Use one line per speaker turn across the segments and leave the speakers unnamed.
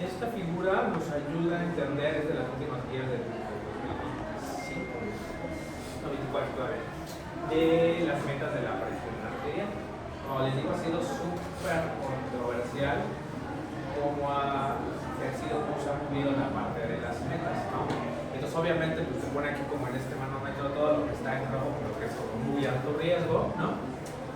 Esta figura nos ayuda a entender desde las últimas guías del 2025, no 24 todavía, de las metas de la presión arterial. Como les digo, ha sido súper controversial cómo ha ejercido, cómo se ha movido la parte de las metas, ¿no? Entonces obviamente pues, se pone aquí como en este manómetro todo lo que está en rojo, pero que es como muy alto riesgo, ¿no?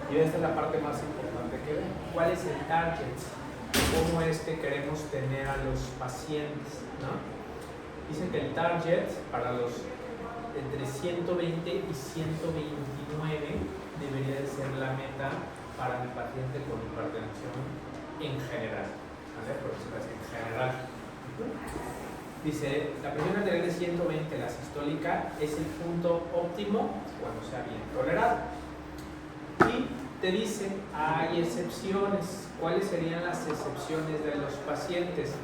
Y esta es la parte más importante que ven. ¿Cuál es el target? ¿Cómo es que queremos tener a los pacientes, ¿no? Dice que el target para los entre 120 y 129 debería de ser la meta para el paciente con hipertensión en general, ¿vale? Por decirlo así, en general. Dice, la presión arterial de 120, la sistólica, es el punto óptimo cuando sea bien tolerado. Y te dice, hay excepciones. ¿Cuáles serían las excepciones de los pacientes?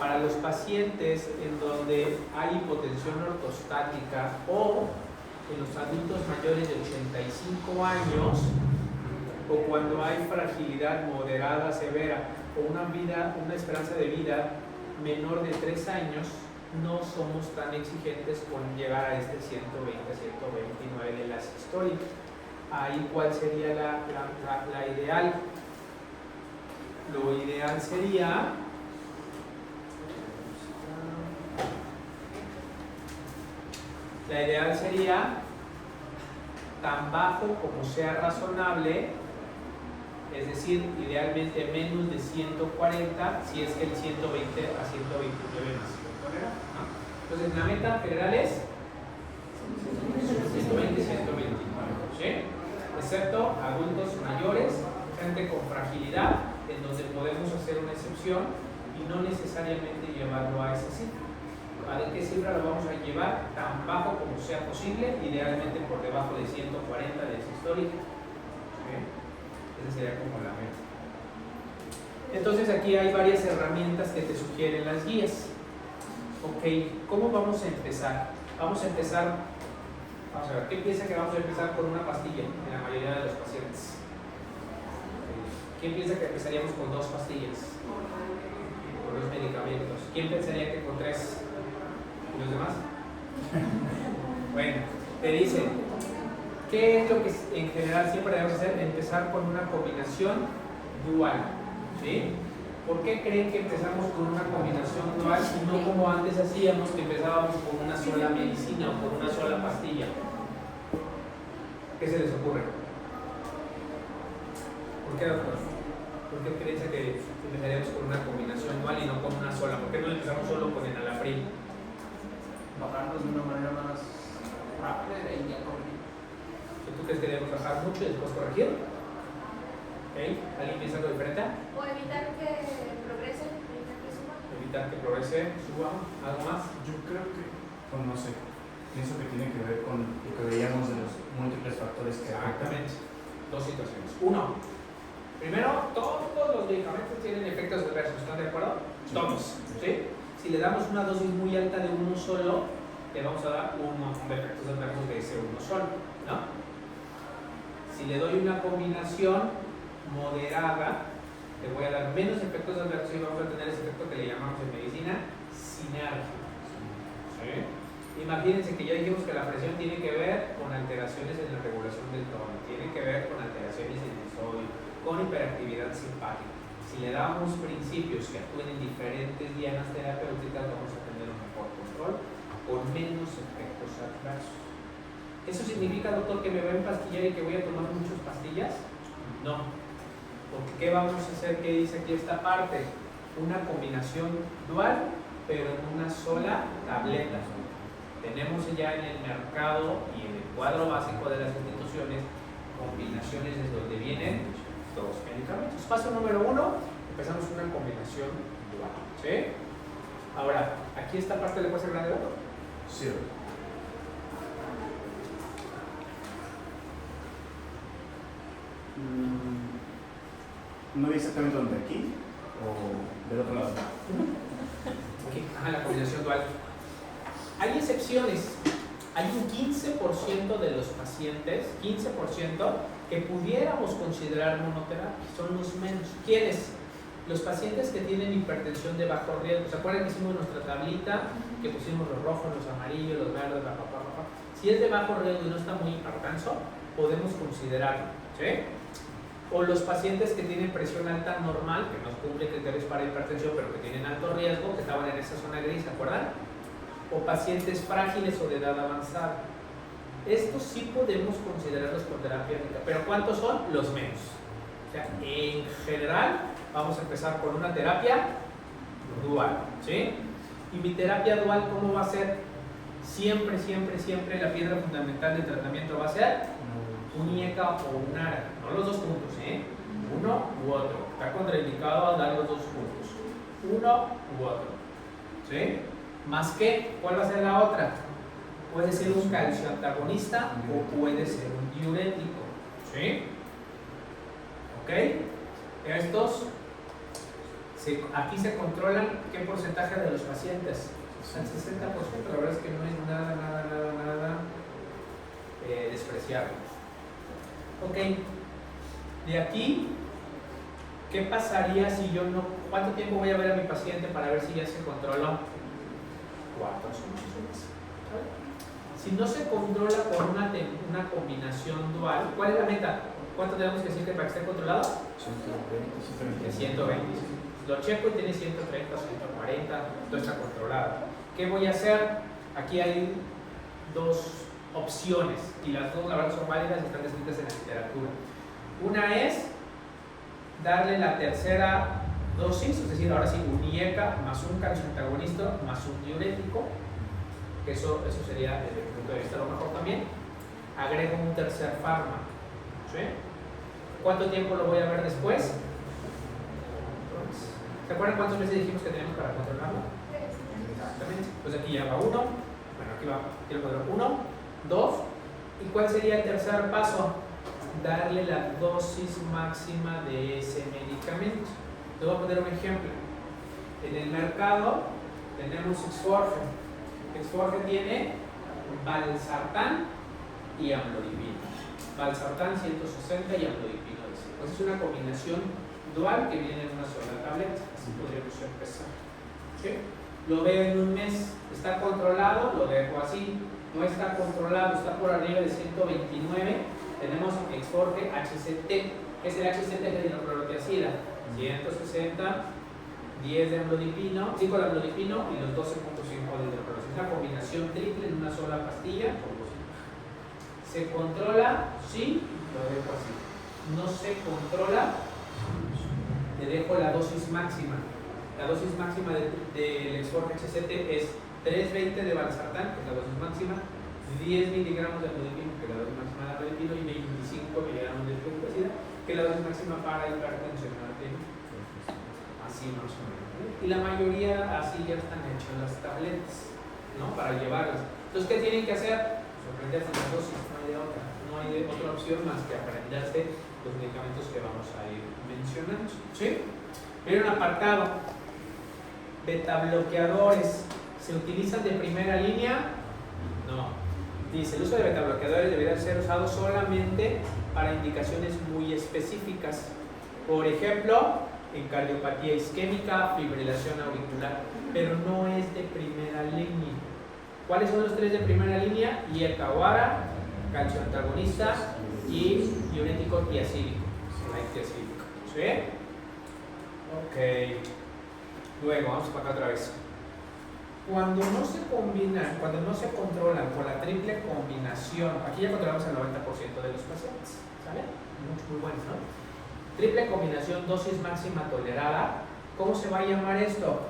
Para los pacientes en donde hay hipotensión ortostática o en los adultos mayores de 85 años o cuando hay fragilidad moderada, severa o una esperanza de vida menor de 3 años, no somos tan exigentes con llegar a este 120, 129 de la sistólica. Ahí, ¿cuál sería la ideal? Lo ideal sería tan bajo como sea razonable, es decir, idealmente menos de 140, si es que el 120 a 129 más. Entonces, la meta general es 120, 129, ¿sí? Excepto adultos mayores, gente con fragilidad, en donde podemos hacer una excepción y no necesariamente llevarlo a esa cifra. ¿Vale? ¿Qué cifra lo vamos a llevar? Tan bajo como sea posible, idealmente por debajo de 140 de esa histórica. ¿Sí? Esa sería como la meta. Entonces aquí hay varias herramientas que te sugieren las guías. Ok, ¿cómo vamos a empezar? Vamos a ver, ¿qué piensa que vamos a empezar con una pastilla en la mayoría de los pacientes? ¿Quién piensa que empezaríamos con 2 pastillas? Con 2 medicamentos. ¿Quién pensaría que con 3? ¿Y los demás? Bueno, te dice, ¿qué es lo que en general siempre debemos hacer? Empezar con una combinación dual. ¿Sí? ¿Por qué creen que empezamos con una combinación dual y no como antes hacíamos, que empezábamos con una sola medicina o con una sola pastilla? ¿Qué se les ocurre? ¿Por qué, doctor? ¿Por qué piensa que empezaríamos con una combinación dual y no con una sola? ¿Por qué no empezamos solo con enalapril?
Bajarnos de una manera más rápida y ya corregir.
¿Tú crees que debemos bajar mucho y después corregir? ¿Okay? ¿Alguien piensa algo diferente?
O evitar que progrese, evitar que suba.
Evitar que progrese, suba, ¿algo más?
Yo creo que, pues no sé, pienso que tiene que ver con lo que veíamos de los múltiples factores que afectan.
Exactamente. 2 situaciones. Uno, primero, todos los medicamentos tienen efectos adversos, ¿están de acuerdo? Todos, ¿sí? Si le damos una dosis muy alta de uno solo, le vamos a dar un montón de efectos adversos de ese uno solo, ¿no? Si le doy una combinación moderada, le voy a dar menos efectos adversos y vamos a tener ese efecto que le llamamos en medicina sinergia. ¿Sí? Imagínense que ya dijimos que la presión tiene que ver con alteraciones en la regulación del tono, tiene que ver con alteraciones en el sodio, con hiperactividad simpática. Si le damos principios que actúen en diferentes dianas terapéuticas, vamos a tener un mejor control con menos efectos adversos. ¿Eso significa, doctor, que me voy a empastillar y que voy a tomar muchas pastillas? No. Porque ¿qué vamos a hacer? ¿Qué dice aquí esta parte? Una combinación dual, pero en una sola tableta. Tenemos ya en el mercado y en el cuadro básico de las instituciones combinaciones desde donde vienen 2 medicamentos. Paso número 1, empezamos una combinación dual. ¿Sí? Ahora, ¿aquí esta parte le puede ser grande, doctor?
Sí. No vi exactamente dónde, aquí o del otro lado.
Aquí, la combinación dual. Hay excepciones. Hay un 15% de los pacientes, 15%, que pudiéramos considerar monoterapia. Son los menos. ¿Quiénes? Los pacientes que tienen hipertensión de bajo riesgo, ¿se acuerdan que hicimos nuestra tablita? Que pusimos los rojos, los amarillos, los verdes, Si es de bajo riesgo y no está muy hipertenso, podemos considerarlo, ¿sí? O los pacientes que tienen presión alta normal, que no cumplen criterios para hipertensión, pero que tienen alto riesgo, que estaban en esa zona gris, ¿se acuerdan? O pacientes frágiles o de edad avanzada. Estos sí podemos considerarlos con terapia única, pero ¿cuántos son? Los menos. O sea, en general, vamos a empezar con una terapia dual, ¿sí? Y mi terapia dual, ¿cómo va a ser? Siempre la piedra fundamental del tratamiento va a ser un IECA o un ARA, no los dos juntos, uno u otro. Está contraindicado dar los dos juntos, uno u otro, ¿sí? Más que, ¿cuál va a ser la otra? Puede ser un calcio antagonista o puede ser un diurético, ¿sí? ¿Ok? Estos, aquí se controlan qué porcentaje de los pacientes. El 60%, la verdad es que no es nada despreciable. Ok, de aquí, ¿qué pasaría si yo no? ¿Cuánto tiempo voy a ver a mi paciente para ver si ya se controló? 4 semanas. Si no se controla con una combinación dual, ¿cuál es la meta? ¿Cuánto tenemos que decir que para que esté controlado? 120. Lo checo y tiene 130, 140, todo está controlado. ¿Qué voy a hacer? Aquí hay dos opciones y las dos, la verdad, son válidas y están descritas en la literatura. Una es darle la tercera dosis, es decir, ahora sí, un IECA más un calcio antagonista más un diurético, que eso sería desde mi punto de vista lo mejor también. Agrego un tercer fármaco, ¿sí? ¿Cuánto tiempo lo voy a ver después? ¿Se acuerdan cuántos meses dijimos que tenemos para controlarlo? Exactamente. Pues aquí ya va 1, bueno, aquí va, quiero poner 1, 2, ¿y cuál sería el tercer paso? Darle la dosis máxima de ese medicamento. Te voy a poner un ejemplo. En el mercado tenemos Exforge. Exforge tiene valsartán y amlodipino. Valsartán 160 y amlodipino 100. Entonces es una combinación dual que viene en una sola tableta. Así podríamos empezar. ¿Sí? Lo veo en un mes, está controlado, lo dejo así. No está controlado, está por arriba de 129. Tenemos Exforge HCT. ¿Qué es el HCT? Es la hidroclorotiazida. 160, 10 de amlodipino, 5 de amlodipino y los 12.5 de hidroclorotiazida. Es una combinación triple en una sola pastilla. ¿Se controla? Sí, lo dejo así. No se controla, le dejo la dosis máxima. La dosis máxima del Exforge HCT es 320 de valsartán, que es la dosis máxima, 10 miligramos de amlodipino, que es la dosis máxima de amlodipino, y 25 miligramos de hidroclorotiazida, que es la dosis máxima para hipertensión arterial. Así más o menos. Y la mayoría así ya están hechas las tabletas, ¿no? Para llevarlas. Entonces, ¿qué tienen que hacer? Aprenderse las dosis, no hay de otra. No hay de otra opción más que aprenderse los medicamentos que vamos a ir mencionando. ¿Sí? Miren un apartado. Beta bloqueadores. ¿Se utilizan de primera línea? No. Dice, el uso de beta bloqueadores debería ser usado solamente para indicaciones muy específicas. Por ejemplo, en cardiopatía isquémica, fibrilación auricular, pero no es de primera línea. ¿Cuáles son los 3 de primera línea? IECA o ARA, calcio antagonista y diurético tiacídico. ¿Sí? Ok. Luego, vamos para acá otra vez. Cuando no se combinan, cuando no se controlan con la triple combinación, aquí ya controlamos el 90% de los pacientes, ¿sale? Muy buenos, ¿no? Triple combinación, dosis máxima tolerada. ¿Cómo se va a llamar esto?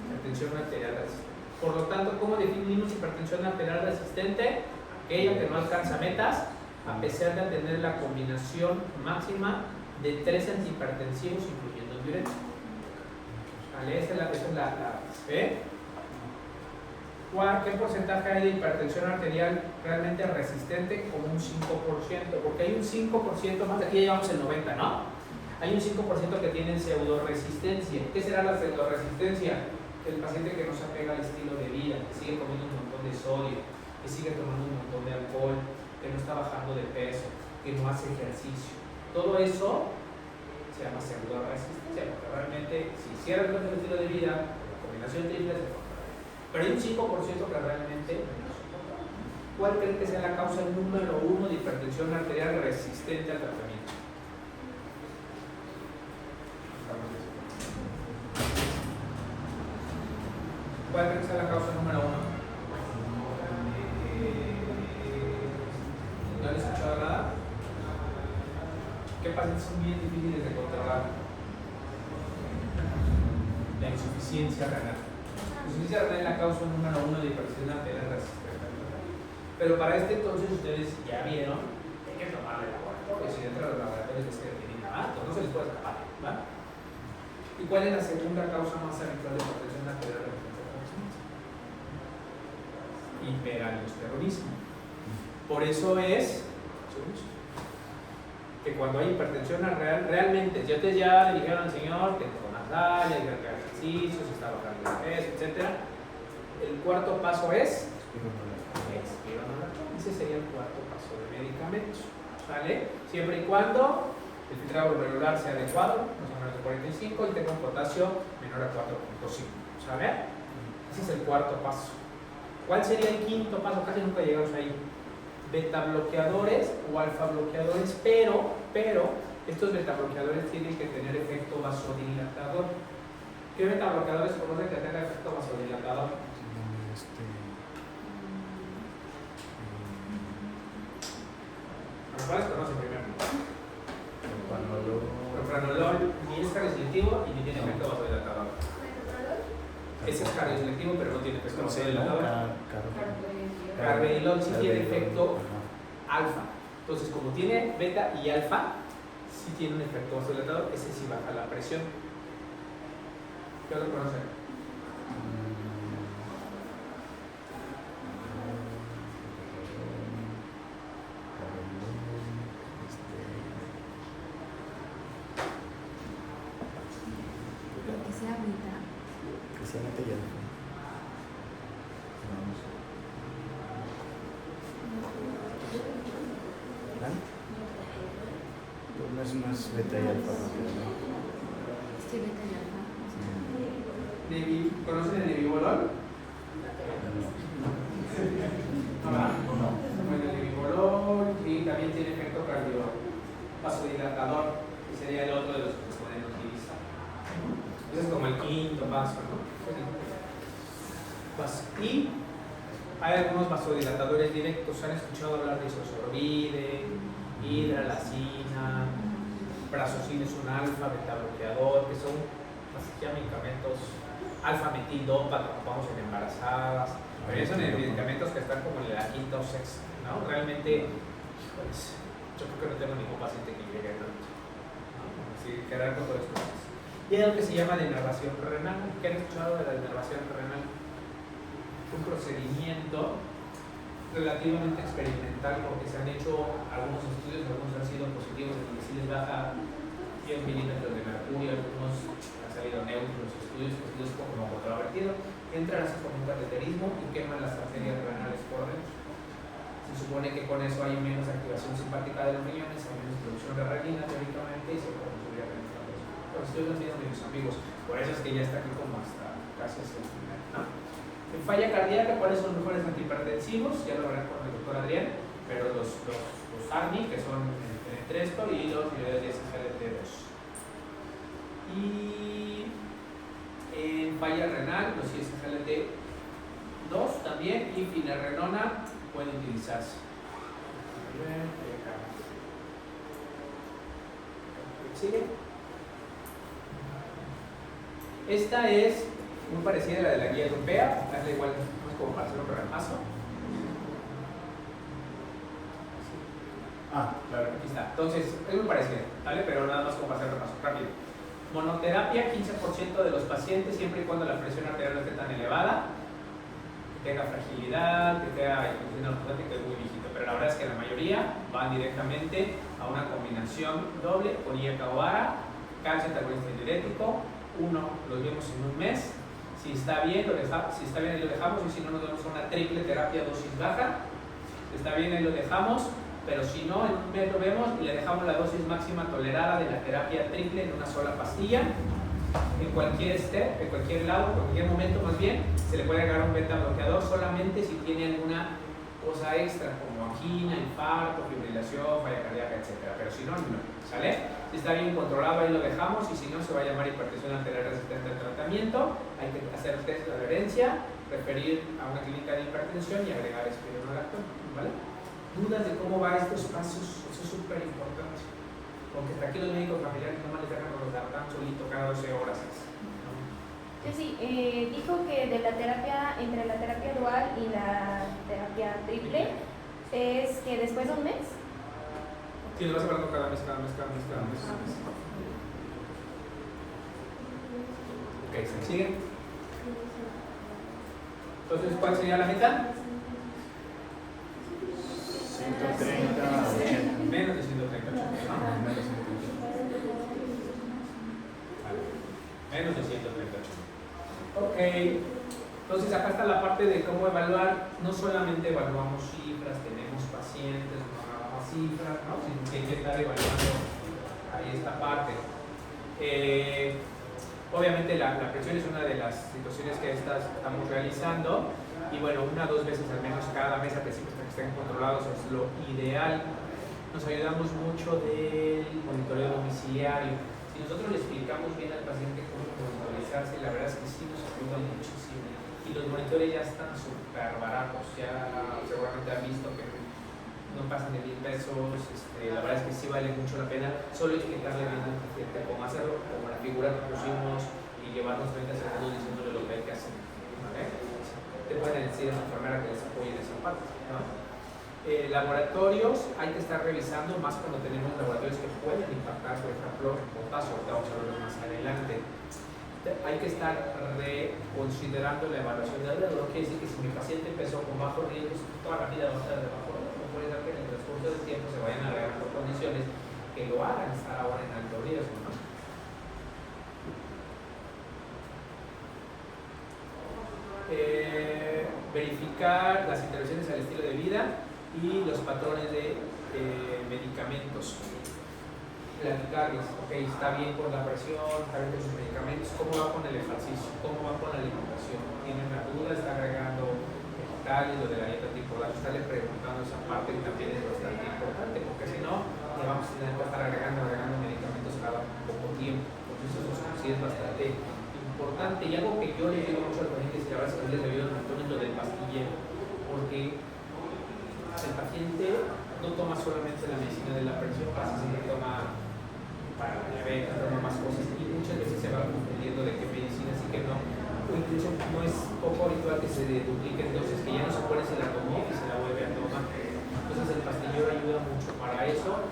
Hipertensión arterial resistente. Por lo tanto, ¿cómo definimos hipertensión arterial resistente? Aquella que no alcanza metas, a pesar de tener la combinación máxima de 3 antihipertensivos, incluyendo el diurético. ¿Vale? Esa es la ¿eh? ¿Qué porcentaje hay de hipertensión arterial realmente resistente? Como un 5%, porque hay un 5% más, de aquí ya llevamos el 90%, ¿no? Hay un 5% que tienen pseudoresistencia. ¿Qué será la pseudoresistencia? El paciente que no se apega al estilo de vida, que sigue comiendo un montón de sodio, que sigue tomando un montón de alcohol, que no está bajando de peso, que no hace ejercicio. Todo eso se llama pseudo-resistencia, porque realmente si hicieran el estilo de vida, la combinación triple se controla. Pero hay un 5% que realmente no se controla. ¿Cuál creen que sea la causa número 1 de hipertensión arterial resistente al tratamiento? ¿Cuál creen que sea la causa número 1? ¿No han escuchado nada? ¿Qué pacientes son bien difíciles de controlar? La insuficiencia renal. La insuficiencia renal es la causa número 1 de hipertensión arterial resistente. Pero para este entonces ustedes ya vieron que hay que tomarle laboratorio. Si dentro de los laboratorios es que tienen nada, no se les puede escapar, ¿va? ¿Y cuál es la segunda causa más habitual de hipertensión arterial resistente? Hiperaldosteronismo. Por eso es que cuando hay hipertensión arterial, realmente, si ustedes ya le dijeron al señor que toma sal, hay que hacer ejercicios, está bajando de peso, etc. El cuarto paso es espironolactona. Ese sería el cuarto paso de medicamentos, ¿vale? Siempre y cuando el filtrado glomerular sea adecuado, más o menos de 45, y tenga un potasio menor a 4.5, ¿sabe? Ese es el cuarto paso. ¿Cuál sería el quinto paso? Casi nunca llegamos ahí. Beta bloqueadores o alfa bloqueadores, pero estos beta bloqueadores tienen que tener efecto vasodilatador. ¿Qué beta bloqueadores conocen que tenga efecto vasodilatador? ¿Cuáles conocen primero? Propranolol ni es cardioselectivo y ni tiene efecto vasodilatador. Ese es cardioselectivo pero no tiene efecto vasodilatador. Carvedilol sí tiene efecto alfa. Entonces, como tiene beta y alfa, sí tiene un efecto vasodilatador, ese sí baja la presión. ¿Qué otro conocen?
Que sea beta.
Que sea beta y alfa. No es más beta y alfa, ¿no?
Sí, beta y alfa.
¿Conocen el nebivolol? No. Bueno, el nebivolol y también tiene efecto vasodilatador, que sería el otro de los que se pueden utilizar. Ese es como el quinto paso, ¿no? Y hay algunos vasodilatadores directos. ¿Han escuchado hablar de isosorbide, hidralacina, prazosina es un alfa, beta bloqueador, que son ya medicamentos alfa-metildopa que ocupamos en embarazadas, pero son medicamentos que están como en la quinta o sexta, ¿no? Realmente, híjoles, yo creo que no tengo ningún paciente que llegue a tanto, ¿no? Así, quedar con todo esto. Y hay algo que se llama denervación renal. ¿Qué han escuchado de la denervación renal? Un procedimiento relativamente experimental porque se han hecho algunos estudios, algunos han sido positivos, en donde sí les baja 10 milímetros de mercurio, algunos han salido neutros, estudios como controvertido, entran así como un cateterismo y queman las arterias renales por dentro. Se supone que con eso hay menos activación simpática de los riñones, hay menos producción de renina teóricamente y se puede subir a la presión. Pero estoy haciendo de mis amigos, por eso es que ya está aquí como hasta casi hasta el final, ¿no? En falla cardíaca, ¿cuáles son los mejores antihipertensivos? Ya lo verán con el doctor Adrián, pero los ARNI, que son el Entresto, y los niveles de SGLT2. Y en falla renal, los SGLT2 también, y finerenona puede utilizarse. ¿Sigue? Esta es muy parecida a la de la guía europea, hazle igual como para hacer un repaso. Claro, aquí está. Entonces, es muy parecida, ¿vale? Pero nada más como para hacer un repaso rápido. Monoterapia, 15% de los pacientes, siempre y cuando la presión arterial no esté tan elevada, que tenga fragilidad, que tenga insuficiencia neuropática, que es muy viejito. Pero la verdad es que la mayoría van directamente a una combinación doble con IECA o ARA, calcio antagonista diurético. Uno los vemos en un mes. Si está bien, ahí lo dejamos, y si no, nos damos una triple terapia dosis baja. Si está bien, ahí lo dejamos, pero si no, en un mes lo vemos y le dejamos la dosis máxima tolerada de la terapia triple en una sola pastilla. En cualquier step, en cualquier lado, en cualquier momento más bien, se le puede agregar un beta bloqueador solamente si tiene alguna cosa extra como angina, infarto, fibrilación, falla cardíaca, etc. Pero si no, no. ¿Sale? Si está bien controlado, ahí lo dejamos, y si no, se va a llamar hipertensión arterial resistente al tratamiento. Hay que hacer test de adherencia, referir a una clínica de hipertensión y agregar espironolactona, ¿vale? Dudas de cómo va estos pasos, eso es súper importante. Porque hasta aquí los médicos familiares no les dejan tan solito cada 12 horas. ¿No?
Yo sí, dijo que de la terapia, entre la terapia dual y la terapia triple, es que después de un mes.
Sí, lo vas hablando cada mes. Ok, ¿se sigue? Entonces, ¿cuál sería la meta?
130 a 80.
Menos de 130.
Menos de 130.
Menos de 130. Ok. Entonces, acá está la parte de cómo evaluar. No solamente evaluamos cifras, tenemos pacientes, no hagamos cifras, ¿no? Sino que hay que estar evaluando ahí esta parte. Obviamente la presión es una de las situaciones que estamos realizando, y bueno, 1 o 2 veces al menos cada mes al principio hasta que estén controlados es lo ideal. Nos ayudamos mucho del monitoreo domiciliario. Si nosotros le explicamos bien al paciente cómo monitorizarse, la verdad es que sí nos ayuda muchísimo, y los monitores ya están súper baratos, ya seguramente han visto que no pasan de 1,000 pesos. La verdad es que sí vale mucho la pena solo explicarle bien al paciente cómo hacerlo, como la figura que pusimos, y llevarnos 30 segundos diciéndole lo que hay que hacer, ¿vale? Te pueden decir a la enfermera que les apoye en esa parte, ¿no? Laboratorios, hay que estar revisando, más cuando tenemos laboratorios que pueden impactar, por ejemplo, el potasio, ahorita vamos a verlo más adelante. Hay que estar reconsiderando la evaluación de alrededor. Quiere decir que si mi paciente empezó con bajo riesgo, toda la vida va a estar de bajo riesgo. No puede ser que en el transcurso del tiempo se vayan agregando condiciones que lo hagan estar ahora en alto riesgo, ¿no? Verificar las intervenciones al estilo de vida y los patrones de medicamentos. Platicarles, ok, está bien con la presión, está bien con sus medicamentos, cómo va con el ejercicio, cómo va con la alimentación, tiene una duda, está agregando vegetales, lo de la dieta tipo A, estarle preguntando esa parte, que también es bastante importante, porque si no, le vamos a tener que estar agregando medicamentos cada poco tiempo. Entonces eso sí es bastante importante, y algo que yo le digo mucho a los pacientes, y la verdad es que les ayuda un montón, es lo del pastillero, porque el paciente no toma solamente la medicina de la presión, casi siempre toma para la diabetes, toma más cosas, y muchas veces se va confundiendo de qué medicina sí que no, o incluso no es poco habitual que se duplique, entonces que ya no se acuerde si la tomó y se la vuelve a tomar. Entonces el pastillero ayuda mucho para eso.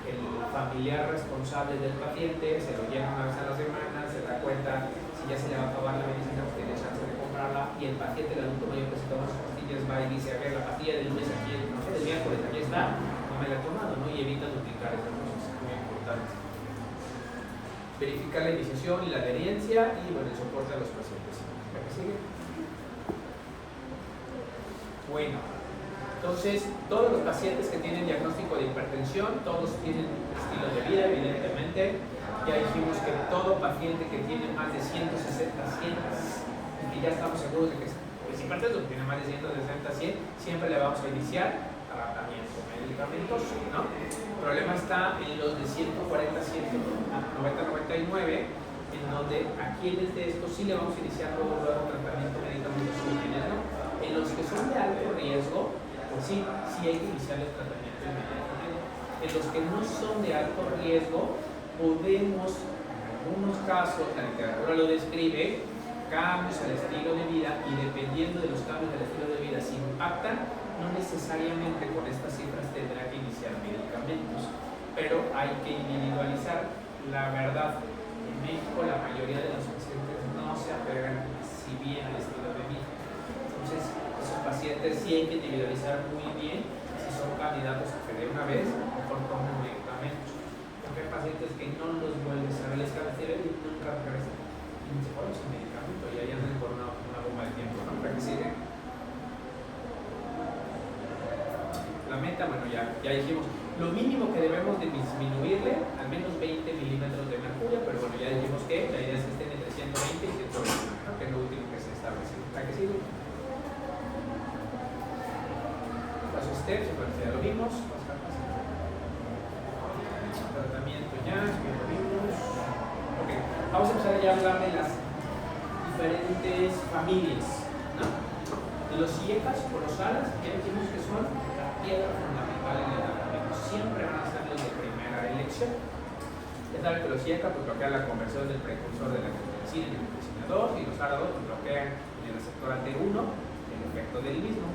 El familiar responsable del paciente se lo lleva una vez a la semana, se da cuenta si ya se le va a acabar la medicina, pues tiene chance de comprarla, y el paciente, el adulto mayor que se toma sus pastillas, va y dice, a ver, la pastilla del lunes aquí, no sé, del miércoles aquí está, no me la he tomado, ¿no? Y evita duplicar esas cosas, es muy importante. Verificar la iniciación y la adherencia, y bueno, el soporte a los pacientes. ¿La que sigue? Bueno, entonces todos los pacientes que tienen diagnóstico de hipertensión, todos tienen estilo de vida, evidentemente. Ya dijimos que todo paciente que tiene más de 160, 100, y que ya estamos seguros de que es hipertenso, que tiene más de 160, 100, siempre le vamos a iniciar tratamiento, medicamentos, ¿no? El problema está en los de 140, 190, 99, en donde a quienes de estos sí le vamos a iniciar luego tratamiento, medicamentos útiles, ¿no? En los que son de alto riesgo, pues sí hay que iniciar el tratamiento inmediatamente. En los que no son de alto riesgo, podemos, en algunos casos, la literatura lo describe, cambios al estilo de vida, y dependiendo de los cambios del estilo de vida, si impactan, no necesariamente con estas cifras tendrá que iniciar medicamentos, pero hay que individualizar. La verdad, en México la mayoría de los pacientes no se apegan si bien al estilo de vida. Entonces, esos pacientes sí hay que individualizar muy bien si son candidatos a que de una vez mejor tomen medicamentos. Porque hay pacientes que no los vuelves a ver, les cancelan y nunca regresan. Y se ponen sin medicamento y ahí andan por una bomba de tiempo, ¿no? ¿Para qué sigue? La meta meta, bueno, ya dijimos, lo mínimo que debemos de disminuirle, al menos 20 milímetros de mercurio, pero bueno, ya dijimos que la idea es que estén entre 120 y 120, ¿no? Que es lo último que se establece. ¿Para qué sirve? Los steps, bueno, ya lo vimos, tratamiento ya lo vimos. Ok, vamos a empezar ya a hablar de las diferentes familias, ¿no? De los IECAS o los ALAS, ya dijimos que son la piedra fundamental en el tratamiento. Siempre van a ser los de primera elección. Ya saben que los IECAS pues, bloquean la conversión del precursor de la angiotensina en angiotensina 2 y los ALA2 pues, bloquean el receptor AT1 el efecto del mismo.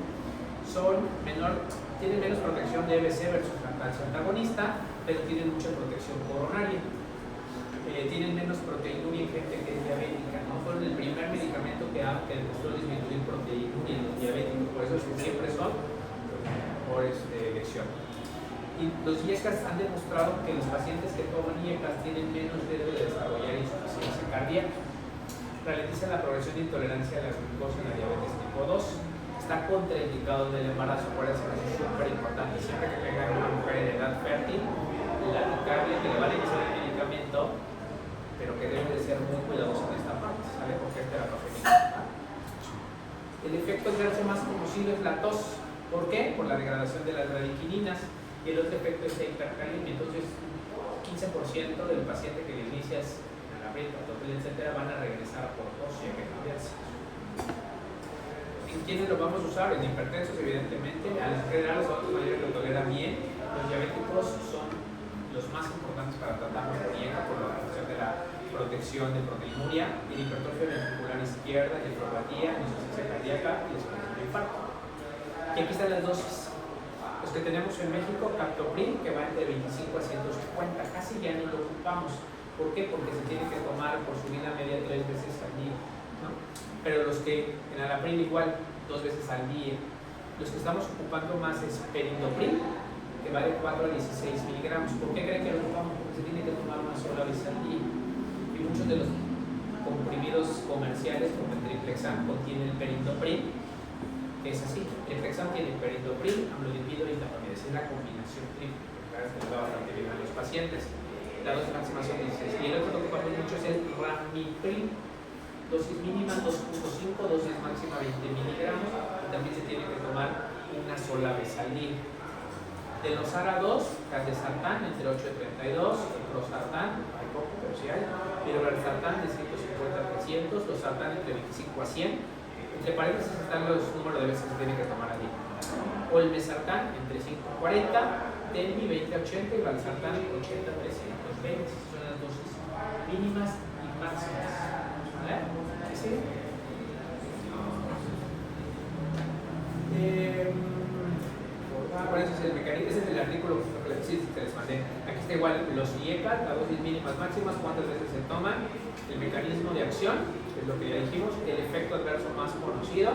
Tienen menos protección de EBC versus la calcio antagonista, pero tienen mucha protección coronaria. Tienen menos proteinuria en gente que es diabética, ¿no? Fueron el primer medicamento que demostró disminuir proteinuria en los diabéticos, por eso es que siempre son mejores de elección. Y los IECAS han demostrado que los pacientes que toman IECAS tienen menos riesgo de desarrollar insuficiencia cardíaca, ralentizan la progresión de intolerancia a la glucosa en la diabetes tipo 2. Está contraindicado en el embarazo, por eso es súper importante. Siempre que tengan una mujer en edad fértil, platicarle que le van a iniciar el medicamento, pero que debe de ser muy cuidadoso en esta parte, ¿sale? Porque es terapéutico. El efecto adverso más conocido es la tos. ¿Por qué? Por la degradación de las radiquininas. Y el otro efecto es la hipercalemia. Entonces, 15% del paciente que le inicias en la rieta, etcétera, van a regresar por tos y hay que cambiarse. ¿En quiénes lo vamos a usar? En hipertensos, evidentemente. A los generales son los mayores que lo toleran bien. Los diabéticos son los más importantes para tratar con IECA por la relación de la protección de proteinuria, y la hipertrofia ventricular izquierda, nefropatía, insuficiencia cardíaca y después del infarto. Y aquí están las dosis. Los que tenemos en México, Captopril, que va entre 25 a 150, casi ya ni lo ocupamos. ¿Por qué? Porque se tiene que tomar por su vida media 3 veces al día, ¿no? Pero los que en Alapril igual 2 veces al día. Los que estamos ocupando más es Perindopril, que va de 4 a 16 miligramos. ¿Por qué creen que lo ocupamos? Porque se tiene que tomar una sola vez al día. Y muchos de los comprimidos comerciales, como el Triplexa, contienen el Perindopril, que es así. Triplexa tiene Perindopril, amlodipino y tafamidis. Es la combinación triple, que es que va bastante bien a los pacientes. La dosis máxima son 16. Y el otro que ocupamos mucho es el Ramipril. Dosis mínima 2.5, dosis máxima 20 miligramos, y también se tiene que tomar una sola vez al día. De los ARA2, Caldesartán entre 8 y 32, el Prosartán, hay poco, pero sí hay, y el Valsartán de 150 a 300, los Sartán entre 25 a 100, entre paréntesis están los números de veces que se tiene que tomar al día. O el Mesartán entre 5 a 40, Telmi 20 a 80 y Valsartán 80 a 320, son las dosis mínimas y máximas. ¿Vale? ¿Sí? Bueno, ese es el mecanismo, ese es el artículo que les mandé. Aquí está igual los IECA, las dosis mínimas máximas, cuántas veces se toman, el mecanismo de acción, que es lo que ya dijimos, el efecto adverso más conocido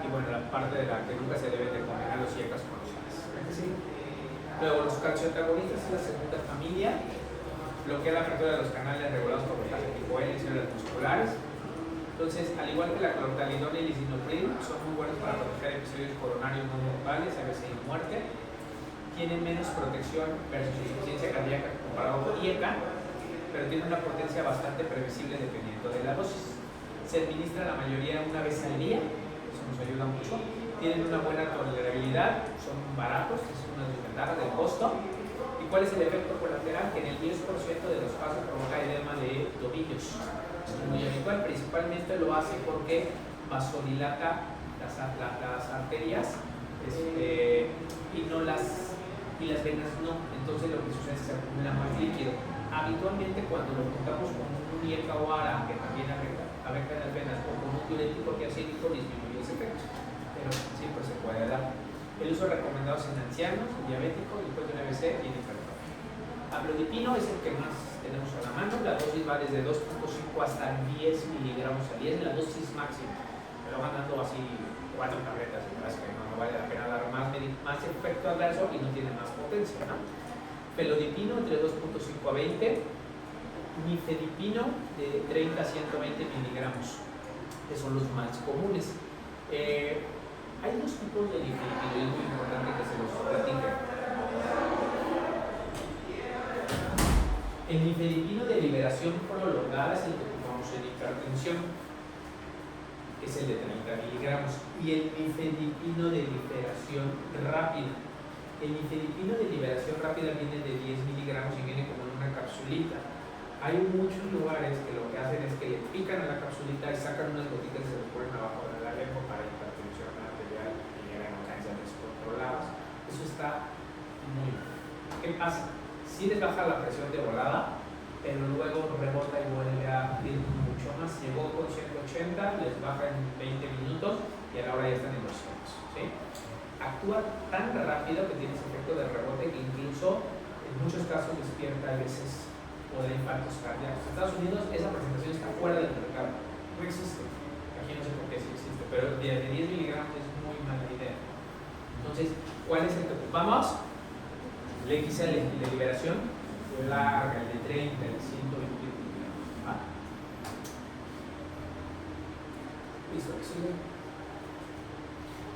y bueno, la parte de la que nunca se deben de combinar los IECAs con los ALAS. ¿Sí? Luego los calcioantagonistas es la segunda familia, bloquea la apertura de los canales regulados por voltaje tipo L y células musculares. Entonces, al igual que la clortalidona y el lisinopril, son muy buenos para proteger episodios coronarios no mortales, AVC y muerte. Tienen menos protección versus insuficiencia cardíaca comparado con IECA, pero tienen una potencia bastante previsible dependiendo de la dosis. Se administra la mayoría una vez al día, eso nos ayuda mucho. Tienen una buena tolerabilidad, son baratos, es una desventaja del costo. ¿Y cuál es el efecto colateral? Que en el 10% de los casos provoca edema de tobillos. Es muy habitual, principalmente lo hace porque vasodilata las arterias y las venas no. Entonces lo que sucede es que se acumula más líquido. Habitualmente cuando lo juntamos con un IECA o ARA, que también afecta las venas, o con un diurético tiacídico, disminuye ese efecto. Pero siempre se puede dar. El uso recomendado es en ancianos, en diabéticos, después de un AVC y en hipertrofia. Amlodipino es el que más tenemos a la mano, la dosis va desde 2.5 hasta 10 miligramos al día, es la dosis máxima. Me lo van dando así 4 tabletas, y es que no vale la pena dar más efecto adverso y no tiene más potencia, ¿no? Felodipino entre 2.5 a 20, nifedipino de 30 a 120 miligramos, que son los más comunes. Hay dos tipos de nifedipino y es muy importante que se los platique. El nifedipino de liberación prolongada es el que ocupamos en hipertensión, es el de 30 miligramos, y el nifedipino de liberación rápida. El nifedipino de liberación rápida viene de 10 miligramos y viene como en una capsulita. Hay muchos lugares que lo que hacen es que le pican a la capsulita y sacan unas gotitas y se lo ponen abajo de la lengua para hipertensión arterial y llegan a cáncer descontrolados. Eso está muy bien. ¿Qué pasa? Sí les baja la presión de volada, pero luego rebota y vuelve a ir mucho más. Llegó con 180, les baja en 20 minutos y a la hora ya están en 200. ¿Sí? Actúa tan rápido que tiene ese efecto de rebote que incluso en muchos casos despierta a veces o de infartos cardíacos. En Estados Unidos esa presentación está fuera del mercado, no existe. Aquí no sé por qué sí existe, pero de 10 miligramos es muy mala idea. Entonces, ¿cuál es el que ocupamos? El XL, el de liberación larga, el de 30, el de 120 miligramos. ¿Ah? Listo, sigue.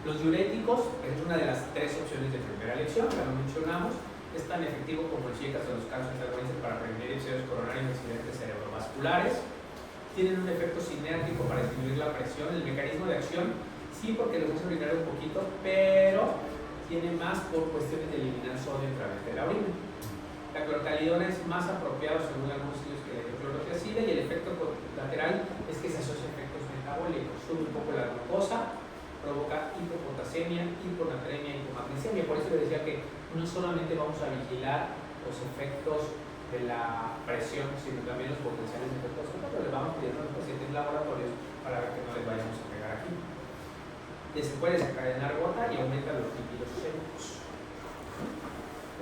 Los diuréticos es una de las tres opciones de primera elección, ya lo mencionamos. Es tan efectivo como el CIECAS o los calcios antagonistas para prevenir episodios coronarios y accidentes cerebrovasculares. Tienen un efecto sinérgico para disminuir la presión. El mecanismo de acción, sí, porque los hace orinar un poquito, pero tiene más por cuestiones de eliminar sodio a través de la orina. La clortalidona es más apropiado según algunos estudios que la hidroclorotiazida, y el efecto colateral es que se asocia a efectos metabólicos. Sube un poco la glucosa, provoca hipopotasemia, hiponatremia, hipomagnesemia. Por eso le decía que no solamente vamos a vigilar los efectos de la presión, sino también los potenciales efectos, pero le vamos pidiendo a los pacientes laboratorios para ver que no les vayamos a pegar aquí. Se puede desencadenar gota y aumenta los lípidos secos.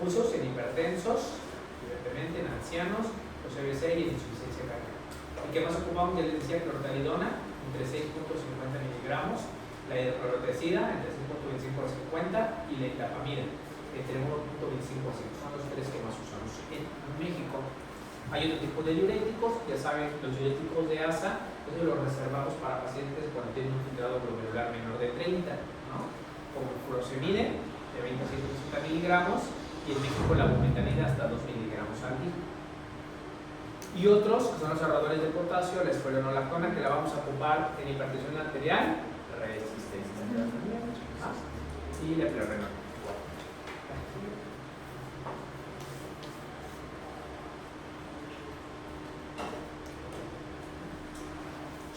Usos en hipertensos, evidentemente en ancianos, los CBC y en insuficiencia cardíaca. ¿Y qué más ocupamos? Ya les decía, clortalidona entre 6.50 miligramos, la hidroclorotiazida entre 6.25 a 50 y la indapamida entre 1.25 a 5. Son los tres que más usamos en México. Hay otro tipo de diuréticos, ya saben, los diuréticos de ASA, entonces los reservamos para pacientes cuando tienen un filtrado glomerular menor de 30, ¿no? Como el furosemide de 20 a 160 miligramos, y en México la bumetanida hasta 2 miligramos al día. Y otros que son los ahorradores de potasio, la espueronolactona, que la vamos a ocupar en hipertensión arterial, resistencia y la pleorenal.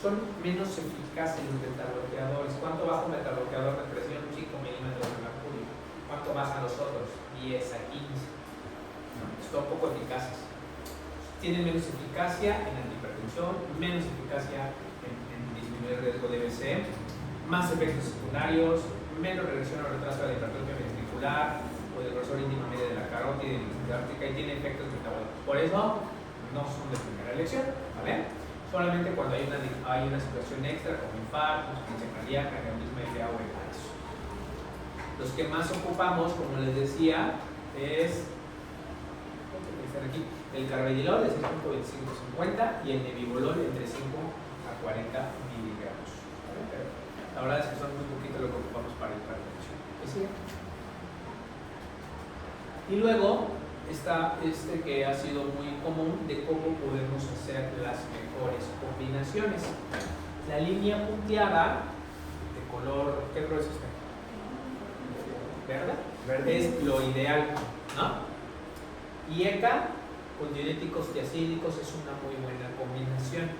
Son menos eficaces los betabloqueadores. ¿Cuánto baja un betabloqueador de presión? 5 milímetros de mercurio. ¿Cuánto bajan los otros? 10 a 15. Son poco eficaces. Tienen menos eficacia en antihipertensión, menos eficacia en disminuir el riesgo de BC, más efectos secundarios, menos regresión o retraso de la hipertrofia ventricular o del grosor íntimo medio de la carótida y de la ártica, y tiene efectos metabólicos. Por eso no son de primera elección, ¿vale? Solamente cuando hay una situación extra como infarto, insuficiencia cardíaca, aneurisma de agua y eso. Los que más ocupamos, como les decía, es aquí, el carvedilol de 6.25-50 y el nebivolol entre 5 a 40 miligramos. ¿Vale? La verdad es que son muy poquito lo que ocupamos para el hipertensión. Y luego está este que ha sido muy común de cómo podemos hacer las mejores combinaciones. La línea punteada de color, ¿qué color es este? ¿Verde? Verde es lo ideal, ¿no? IECA con diuréticos tiacídicos es una muy buena combinación.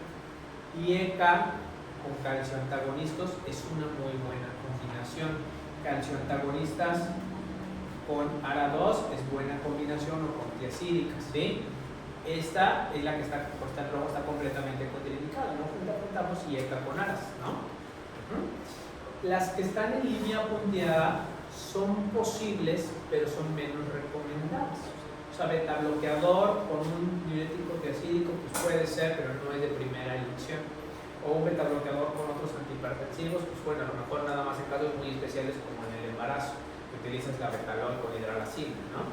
IECA con calcioantagonistas es una muy buena combinación. Calcioantagonistas con ARA2 es buena combinación, o con tiacídicas, ¿sí? Esta es la que está puesta en rojo, está completamente contraindicada. No juntamos IECA con ARAS, ¿no? Las que están en línea punteada son posibles, pero son menos recomendadas. O sea, betabloqueador con un diurético tiacídico pues puede ser, pero no es de primera elección. O un betabloqueador con otros antihipertensivos, pues bueno, a lo mejor nada más en casos muy especiales como en el embarazo, que utilizas la betalol con hidralazina, ¿no?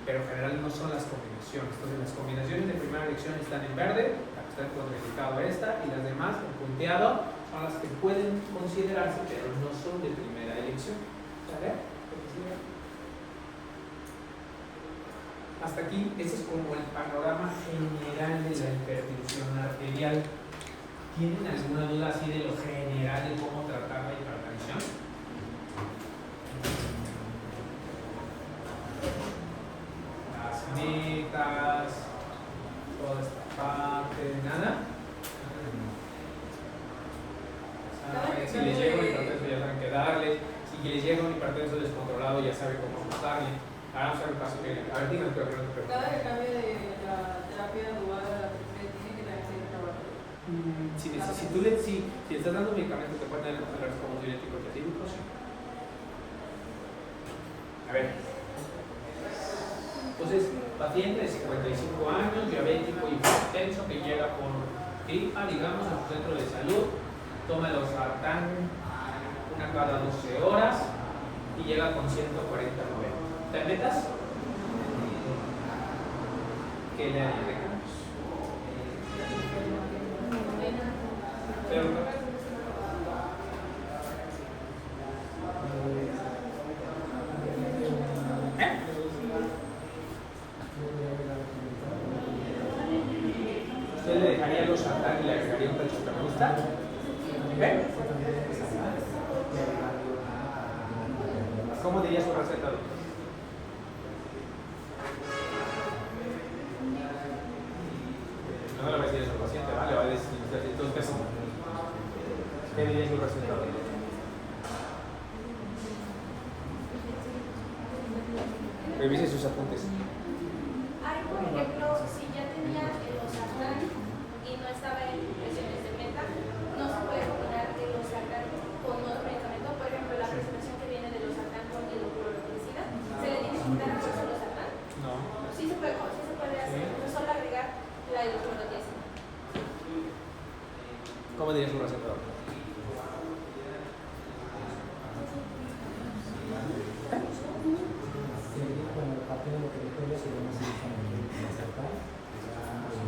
Pero en general no son las combinaciones. Entonces las combinaciones de primera elección están en verde, la que está contraindicado esta, y las demás en punteado son las que pueden considerarse, pero no son de primera elección. ¿Vale? Hasta aquí, ese es como el panorama general de la hipertensión arterial. ¿Tienen alguna duda así de lo general de cómo tratar la hipertensión? Las metas, toda esta parte, nada. Si les llega un hipertenso ya saben qué darle. Si les llega un hipertenso descontrolado ya saben cómo ajustarle. Ahora vamos a ver un caso que... A ver, díganme, pero no te preocupes.
Cada que cambie de la terapia dual a la triple, tiene que tener que trabajar.
Si estás dando medicamentos que pueden tener como diuréticos específicos, sí. A ver. Entonces, paciente de 55 años, diabético hipertenso, que llega por gripa, digamos, a su centro de salud, toma los sartán una cada 12 horas y llega con 149. ¿Te metas? ¿Qué le agregamos? Pero, ¿usted le dejaría los sartán y le agregaría un pechoterapeuta? ¿Cómo diría su receta, doctor? No le voy a decir eso al paciente, ¿vale? Le va a decir, entonces, ¿qué diría su receta, doctor? Revise sus apuntes.
Hay, por ejemplo, si ya tenía los sartán y no estaba en presiones de meta, no se puede combinar los sartán con otro medicamento. Por ejemplo, la presentación que viene de los sartán con hidrocloroticida, ¿se le tiene que quitar a solo sartán?
No.
Sí se puede hacer, no solo agregar la hidrocloroticida.
¿Cómo diría su receta, doctor?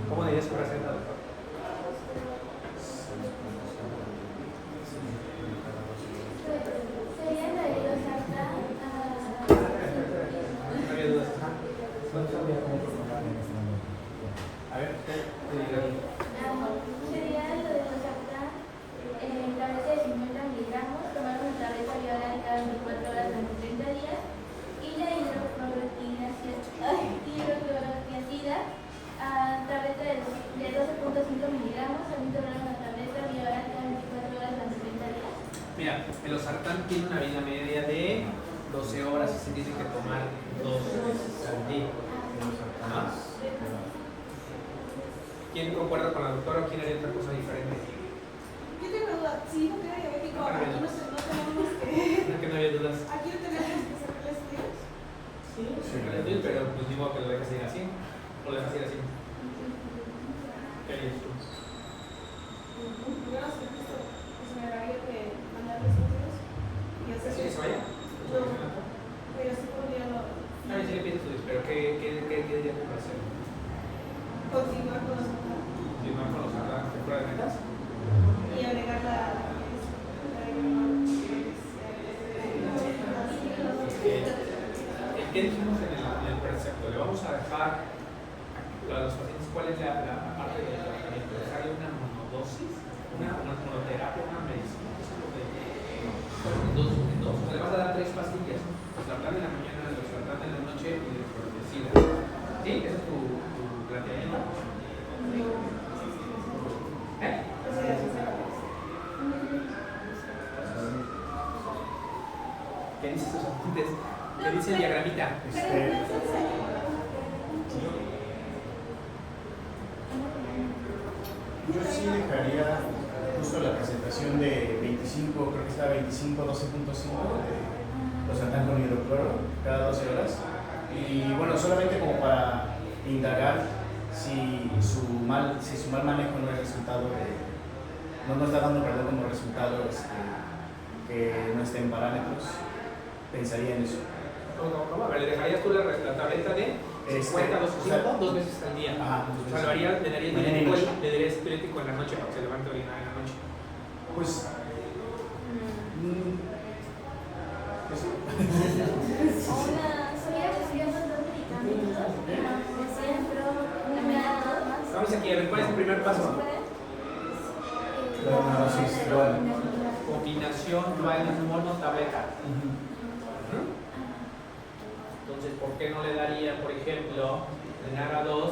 ¿Cómo diría su receta, doctor?
Sería la de los sartán.
No había dudas. A ver, ¿qué diría?
Sería lo de los sartán, tableta de 50 miligramos, tomar una tableta vía oral cada 24 horas durante 30 días, y la hidroclorotiazida, tableta de 12.5 miligramos, también tomar una tableta vía oral cada 24 horas durante 30 días.
Mira, el losartán tiene una vida media de 12 horas y se tiene que tomar 2 veces al día. ¿Ah? ¿Quién concuerda con la doctora o quién haría otra cosa diferente?
Yo tengo duda, si no tiene diabético,
No,
aquí no tenemos que...
¿No que no había dudas?
Aquí no tenemos que hacer estudios.
Sí, pero pues digo que lo dejas ir así. O lo dejas ir así. ¿Qué harías tú?
Yo no sé, pues me haría que mandar los estudios y hacer...
¿Sí que se vaya?
No, pero sí podría no...
A ver si le pides estudios, pero ¿qué dirías que hacer?
Continuar con los
¿Continuar con los sartán fuera de metas?
y agregar la...
¿Qué dijimos en el precepto? Le vamos a dejar a los pacientes cuál es la parte del tratamiento. ¿Dejarle una monodosis? ¿Una monoterapia? ¿Una medicina? Eso es lo que... En dos. O sea, le vas a dar 3 pastillas. Los sartán en la mañana, los sartán en la noche y los protecidas. ¿Sí? Ese es tu planteamiento. ¿Qué dice sus apuntes? ¿Qué dice el diagramita?
Yo sí dejaría justo la presentación de 25, creo que estaba 25, 12.5 de los sartán con hidrocloro cada 12 horas. Y bueno, solamente como para indagar si su mal manejo no es resultado de, no está dando, perdón, como resultado que no esté en parámetros, pensaría en eso.
¿Cómo? A ver, ¿le dejarías tú la tableta de 50, 2 veces al día?
Ajá,
O sea, le darías diurético en la noche para que se levante a orinar en la noche.
Pues. Pues,
Vamos aquí, a ver, ¿cuál es el primer paso?
la dosis dual.
Combinación dual mono-tableta. Entonces, ¿por qué no le daría, por ejemplo, NARA2,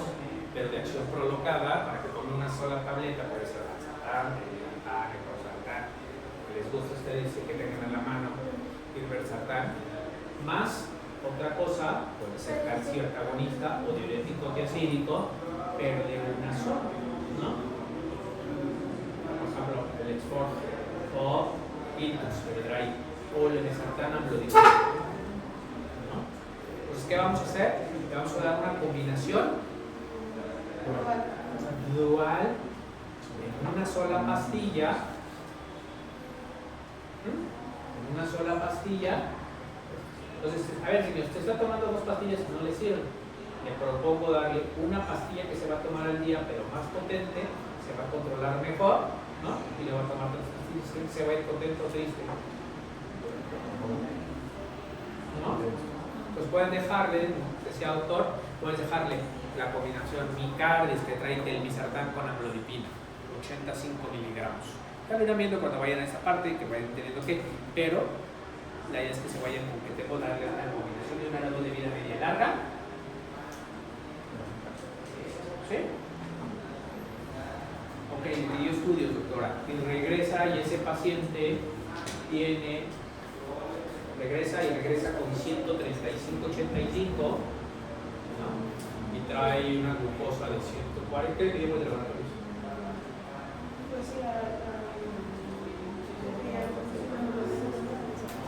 pero de acción prolongada, para que tome una sola tableta? Puede ser Valsartán, Valsartán, que les gusta a ustedes que tengan en la mano, Valsartán, más otra cosa, puede ser calcio antagonista o diurético tiacídico, pero de una sola, ¿no? Por ejemplo, el Exfort o Iltus, el Dry, o el Valsartán amlodipino, ¿no? Entonces, ¿qué vamos a hacer? Le vamos a dar una combinación dual en una sola pastilla. En una sola pastilla. Entonces, a ver, si usted está tomando dos pastillas que no le sirven, le propongo darle una pastilla que se va a tomar al día, pero más potente, se va a controlar mejor, ¿no? Y le va a tomar tres pastillas, se va a ir contento o triste, ¿no? Pues pueden dejarle, decía autor, pueden dejarle la combinación Micardis que trae telmisartán con amlodipina, 85 miligramos. Ya lo irán viendo cuando vayan a esa parte, que vayan teniendo que, pero la idea es que se vayan con que tengo darle una combinación de una luz de vida media larga. ¿Sí? Ok, le pidió estudios, doctora. Y regresa y ese paciente regresa con 135-85, ¿no? Y trae una glucosa de 140. ¿Qué le pedimos de laboratorio?
Pues sí,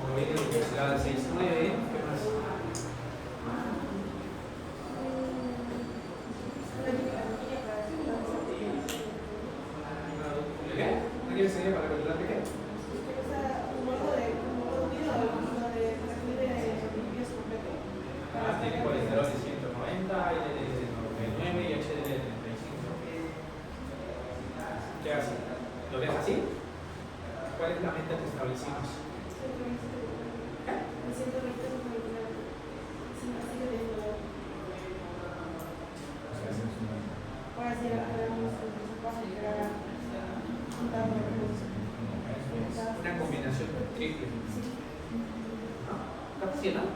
Como viene la universidad de 6.9, ¿qué más? ¿Qué? ¿No quieres seguir para calcularte qué? Tiene colesterol de 190, LDL de 99 y HDL de 35. ¿Qué hace? ¿Lo ves así? ¿Cuál es la meta que establecimos? Una combinación triple. ¿No? ¿Está funcionando?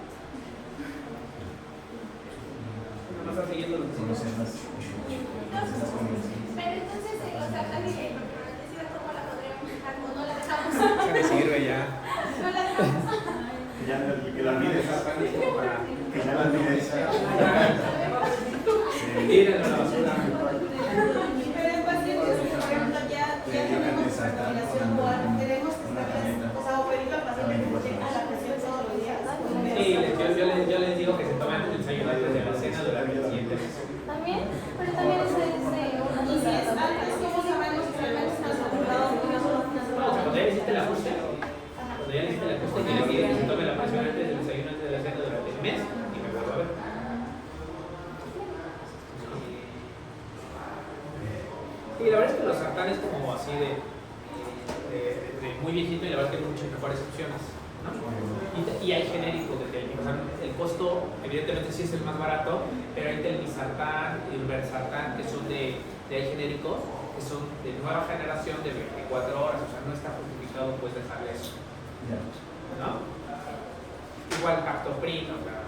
¿No está siguiendo lo que
Pero entonces, los ataques de decida cómo la podríamos dejar o no la dejamos.
se me sirve ya?
No la dejamos.
Que la mides. Que ya la mides.
Tírenlo a la basura.
Pero en pacientes que, por ejemplo, ya tenemos la combinación dual, tenemos que estarles, o sea, o pedirle al paciente que se cheque la presión todos los días.
Sí, yo les digo que se tomen el desayuno antes de la cena durante el siguiente mes.
También, pero también es de
Y si es antes, ¿cómo sabemos que realmente está asegurado que no solo una
No, o sea,
sola?
cuando ya le hiciste el ajuste, tienes que ir que se tome la presión antes del desayuno, antes de la cena durante el mes y me vuelvo a ver. Sí, la verdad es que los sartán es como así de muy viejito y la verdad es que hay muchas mejores opciones, ¿no? Y hay genéricos de telmisartán, o sea, el costo evidentemente sí es el más barato, pero hay telmisartán y valsartán que son hay genéricos que son de nueva generación de 24 horas, o sea, no está justificado pues dejarle eso, ¿no? Igual captopril, o sea,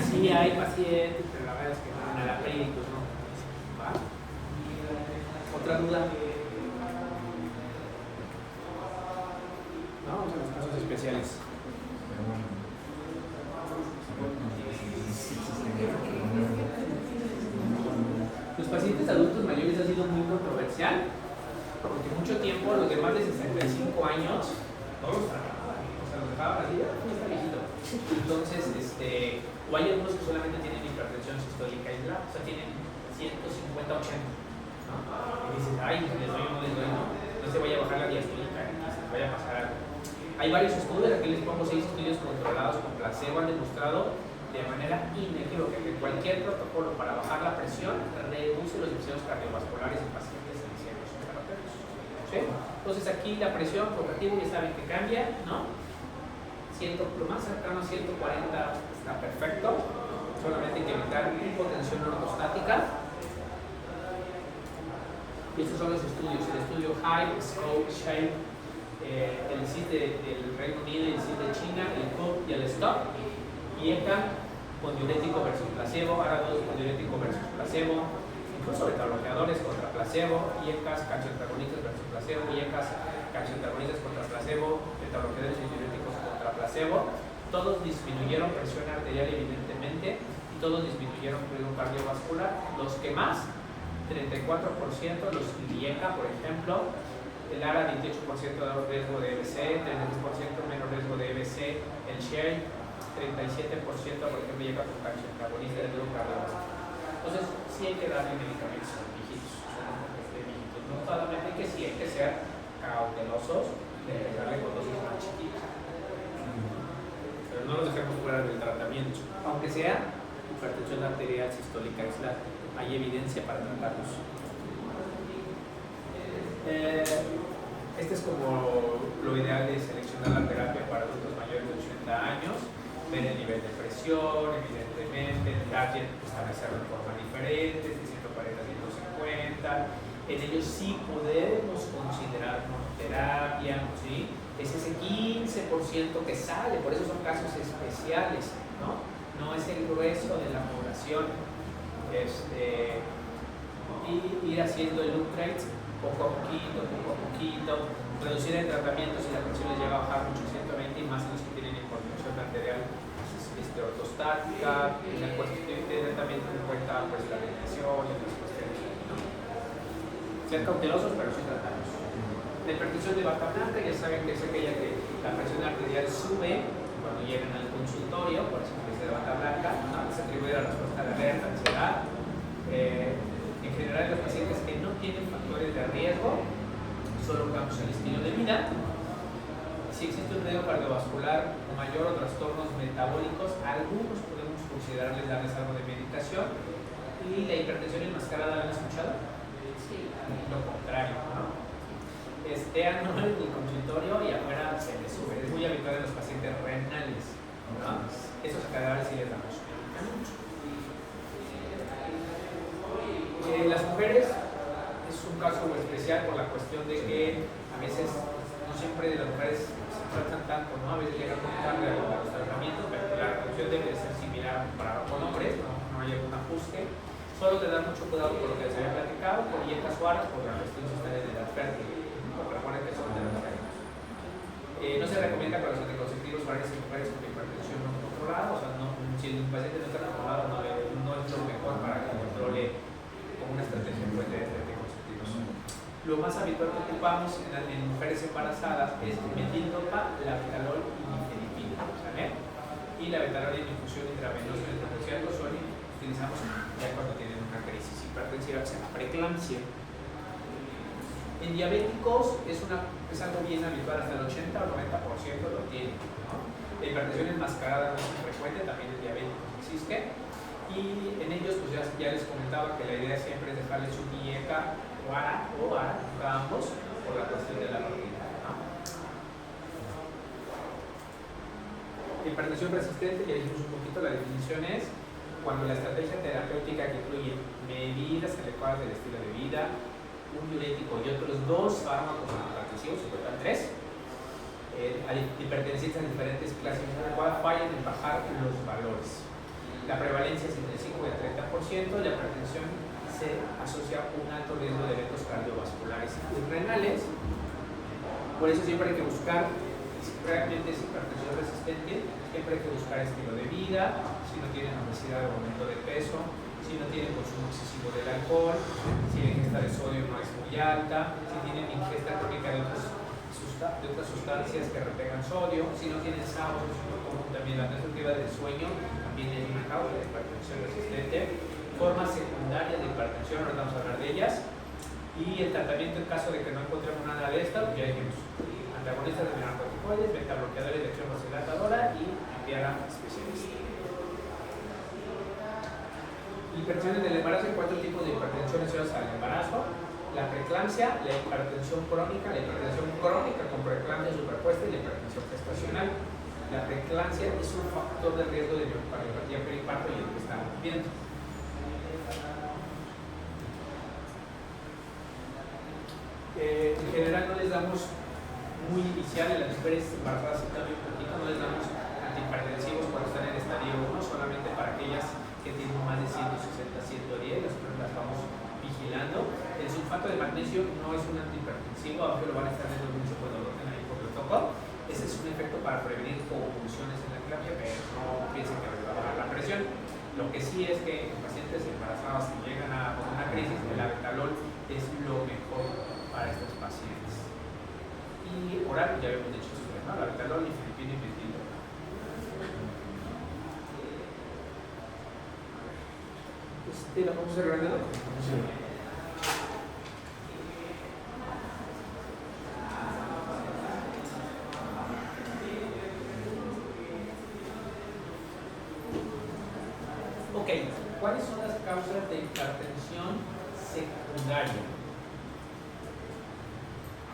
sí hay pacientes, pero la verdad es que no, enalapril, ¿no? ¿Va? ¿Otra duda? No, vamos a los casos especiales. Los pacientes adultos mayores ha sido muy controversial porque mucho tiempo los de más de 65 años todos los dejaban así, está viejito. Entonces, o hay algunos que solamente tienen hipertensión sistólica aislada, o sea, tienen 150-80, ¿no? Y dices, ay, les doy o no les doy, no se vaya a bajar la diastólica, que se les vaya a pasar algo. Hay varios estudios, aquí les pongo 6 estudios controlados con placebo, han demostrado de manera inequívoca que cualquier protocolo para bajar la presión reduce los episodios cardiovasculares en pacientes en ciertos operatorios. ¿sí? Entonces aquí la presión por lativo ya saben que cambia, ¿no? Lo más cercano a 140 está perfecto, solamente hay que evitar hipotensión ortostática. Y estos son los estudios, el estudio HIVE, SCOPE, SHAPE, el CIT del Reino Unido y el CIT de China, el COP y el STOP, y ECA con diurético versus placebo, ahora todos con diurético versus placebo, incluso beta-bloqueadores contra placebo, IECAS, calcioantagonistas versus placebo, IECAS, calcioantagonistas contra placebo, beta-bloqueadores y diuréticos contra placebo. Todos disminuyeron presión arterial evidentemente y todos disminuyeron riesgo cardiovascular. Los que más, 34%, los IECA por ejemplo, el ARA 28% de riesgo de EBC, 33% menos riesgo de EBC, el SHARE 37% por ejemplo IECA con calcioantagonista de riesgo cardiovascular. Entonces sí hay que darle medicamentos a los viejitos, no solamente que sí hay que ser cautelosos de darle con dosis más chiquitas, pero no los dejemos fuera del tratamiento, aunque sea hipertensión arterial sistólica aislar, hay evidencia para tratarlos. Este es como lo ideal de seleccionar la terapia para adultos mayores de 80 años, ver el nivel de presión, evidentemente, el target establecerlo de forma diferente, de 140 a 150. En ellos sí podemos considerar monoterapia, ¿sí? Es ese 15% que sale, por eso son casos especiales, ¿no? No es el grueso de la población. Y ir haciendo el upgrade poco a poquito, reducir el tratamiento si la presión les llega a bajar mucho, 120 y más en los que tienen hipertensión arterial ortostática, en la cuestión de también tener en cuenta pues, la medicación y otras cuestiones, ¿no? Ser cautelosos pero sí tratarlos. La hipertensión de bata blanca ya saben que es aquella que la presión arterial sube cuando llegan al consultorio, por eso es de bata blanca, ¿no? Se atribuye a la respuesta de alerta, ansiedad. En general los pacientes que no tienen factores de riesgo, solo cambios en el estilo de vida. Si existe un riesgo cardiovascular mayor o trastornos metabólicos, algunos podemos considerarles darles algo de medicación. Y la hipertensión enmascarada, ¿la han escuchado? Sí. Lo contrario, ¿no? Anual en el consultorio y afuera se le sube. Es muy habitual en los pacientes renales, ¿no? Esos a cada vez sí les damos medicamentos. Las mujeres es un caso especial por la cuestión de que a veces no siempre las mujeres se tratan tanto, ¿no? A veces llegan muy tarde a los tratamientos, pero la reducción debe ser similar para con hombres, no hay algún ajuste. Solo te dan mucho cuidado por lo que les había platicado, por IECA suaras, por la cuestión de edad fértil, por la que son de los años. No se recomienda con los anticonceptivos varias mujeres con hipertensión no controlada, o sea, si el paciente no está controlado, no es lo mejor para que controle una estrategia de anticonceptivos. Lo más habitual que ocupamos en mujeres embarazadas es metildopa, labetalol y nifedipina, ¿sabes? Y la labetalol en infusión intravenosa en el suelo utilizamos ya cuando tienen una crisis hipertensiva que se llama preeclampsia. En diabéticos es algo bien habitual, hasta el 80 o 90% lo tienen, ¿no? La hipertensión enmascarada no es muy frecuente, también el diabético existe. Y en ellos, pues ya les comentaba que la idea siempre es dejarles un IECA o ARA, ambos, por la cuestión de la rutina, ¿no? Hipertensión resistente, ya dijimos un poquito, la definición es cuando la estrategia terapéutica que incluye medidas adecuadas del estilo de vida, un diurético y otros dos fármacos antihipertensivos, se cuentan 3, hipertensistas en diferentes clases adecuadas fallan en bajar los valores. La prevalencia es entre el 5 y el 30%, la hipertensión se asocia a un alto riesgo de eventos cardiovasculares y renales. Por eso siempre hay que buscar, si realmente es hipertensión resistente, siempre hay que buscar estilo de vida, si no tienen obesidad o aumento de peso, si no tienen consumo excesivo del alcohol, si la ingesta de sodio no es muy alta, si tienen ingesta crónica de otras sustancias que retengan sodio, si no tienen SAO, también la perspectiva del sueño también es una causa de hipertensión resistente. Forma secundaria de hipertensión, ahora vamos a hablar de ellas. Y el tratamiento en caso de que no encontremos nada de esto, ya dijimos, antagonistas de narcoticoides, betabloqueadores de acción vasodilatadora y enviar a especialistas. Hipertensiones del embarazo, hay 4 tipos de hipertensión asociadas al embarazo. la preeclampsia, la hipertensión crónica con preeclampsia superpuesta y la hipertensión gestacional. La preeclampsia es un factor de riesgo de miocardiopatía periparto y el que estamos viendo. En general no les damos muy inicial en las mujeres embarazadas también un poquito, no les damos antihipertensivos cuando están en estadio 1, solamente para aquellas que tienen más de 160-110, las vamos vigilando. El sulfato de magnesio no es un antihipertensivo, aunque lo van a estar viendo mucho cuando lo tengan ahí por protocolo. Ese es un efecto para prevenir convulsiones en la eclampsia, pero no piensen que les va a bajar la presión. Lo que sí es que en pacientes embarazadas que llegan a una crisis, el labetalol es lo mejor para estos pacientes. Y oral, ya habíamos dicho esto, ¿no? Labetalol, nifedipina y metildopa. ¿La vamos a hacer grande? Sí. Ok, ¿cuáles son las causas de hipertensión secundaria?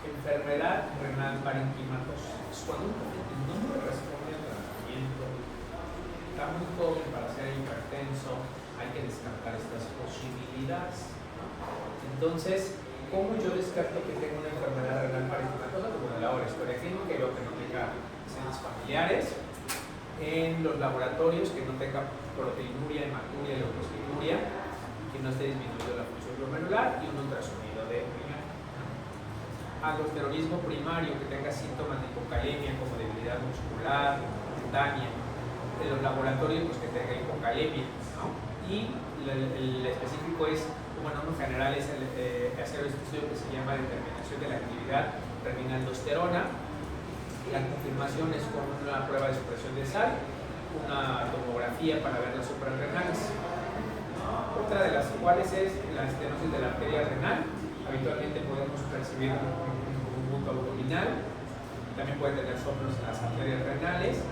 Enfermedad renal parenquimatosa. Cuando un paciente no responde al tratamiento, está muy joven para ser hipertenso, hay que descartar estas posibilidades, ¿no? Entonces, ¿cómo yo descarto que tengo una enfermedad renal parenquimatosa? Pues bueno, la historia clínica y veo que no tenga antecedentes familiares. En los laboratorios, que no tenga proteinuria, hematuria, leucocinuria, que no esté disminuido la función glomerular y un ultrasonido de riñón. Aldosteronismo primario, que tenga síntomas de hipocalemia como debilidad muscular, cutánea. En los laboratorios, pues que tenga hipocalemia, ¿no? Y el específico es, bueno, en general es hacer este estudio que se llama determinación de la actividad terminaldosterona. La confirmación es con una prueba de supresión de sal, una tomografía para ver las suprarrenales. Otra de las cuales es la estenosis de la arteria renal. Habitualmente podemos percibir un bulto abdominal. También puede tener soplos en las arterias renales.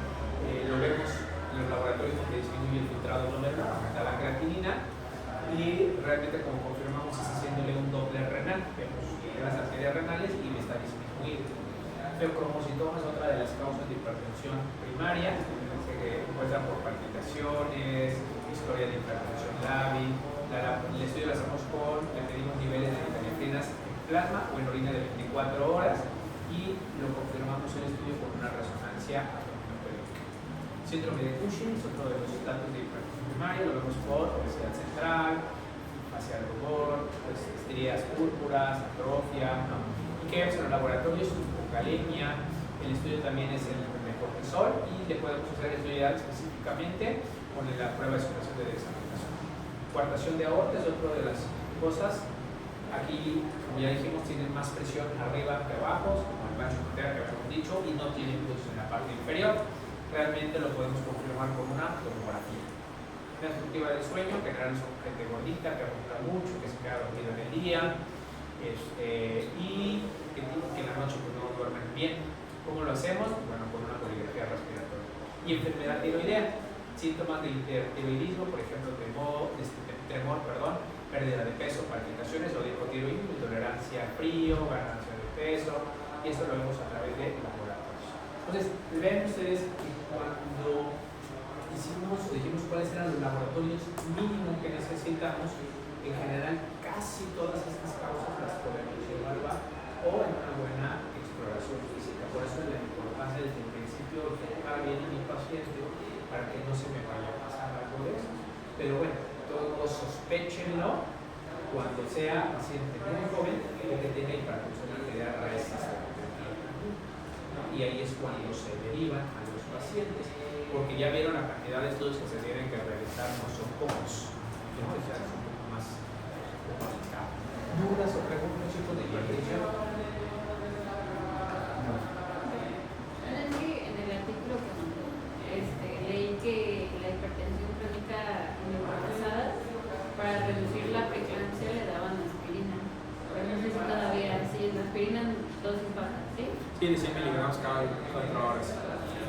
Lo vemos en los laboratorios donde disminuye el filtrado glomerular, aumenta la creatinina. Y realmente, como confirmamos, es haciéndole un doble renal. Vemos las arterias renales y está disminuido. Feocromocitoma es otra de las causas de hipertensión primaria, se encuentra por palpitaciones, historia de hipertensión lábil. El estudio lo hacemos le pedimos niveles de epinefrinas en plasma o en orina de 24 horas y lo confirmamos en el estudio con una resonancia abdominopélvica. Síndrome de Cushing es otro de los datos de hipertensión primaria, lo vemos por obesidad central, facial rubor, estrías púrpuras, atrofia, ¿no? Y que vemos en los laboratorios, hipocalemia. El estudio también es el de cortisol y le podemos hacer estudiar específicamente con la prueba de supresión de dexametasona. Coartación de aorta es otra de las cosas. Aquí, como ya dijimos, tienen más presión arriba que abajo, como el pancho arterial que habíamos dicho, y no tienen pulsos en la parte inferior. Realmente lo podemos confirmar con una tomografía. Una estructura del sueño, que en general son gente gordita, que ronca mucho, que se queda dormido en el día, y que en la noche pues, no duermen bien. ¿Cómo lo hacemos? Bueno, con una poligrafía respiratoria. Y enfermedad tiroidea, síntomas de hipertiroidismo, por ejemplo, tremor, pérdida de peso, palpitaciones o de hipotiroidismo, intolerancia al frío, ganancia de peso, y esto lo vemos a través de laboratorios. Entonces, ven ustedes que cuando dijimos cuáles eran los laboratorios mínimos que necesitamos, en general casi todas estas causas las podemos evaluar o en una buena exploración física. Por eso es la importancia desde el principio de enfocar bien en mi paciente para que no se me vaya a pasar algo de eso. Pero bueno, todos sospéchenlo cuando sea paciente muy joven o que tenga hipertensión arterial resistente. Y ahí es cuando se derivan a los pacientes, porque ya vieron la cantidad de estudios que se tienen que realizar, no son pocos. Entonces ya es un poco más complicado. ¿Dudas o preguntas, chicos, de hipertensión? No.
Es que en el artículo que mandó, leí que la hipertensión crónica embarazadas, para reducir la preeclampsia le daban aspirina. Pero no sé si todavía sí, la aspirina en dosis bajas, ¿sí?
Sí, de 100 miligramos cada 4 horas.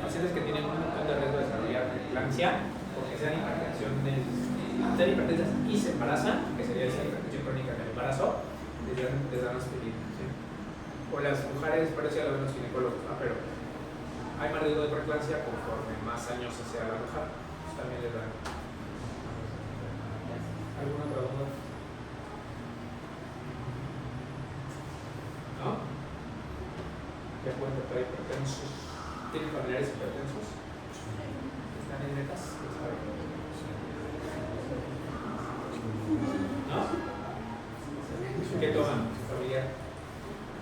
Pacientes que tienen un montón de riesgo de desarrollar preeclampsia, porque sean hipertensas y se embarazan, que sería esa hipertensión crónica del embarazo, les dan aspirina, ¿sí? O las mujeres, parece a los ginecólogos, ¿no? Pero hay más riesgo de preeclampsia conforme más años se sea la mujer, pues también les dan. ¿Alguna otra duda? ¿No? ¿Qué pueden tratar hipertensos? ¿Tienen familiares hipertensos? ¿Están en metas? ¿No? ¿Qué toman su familiar?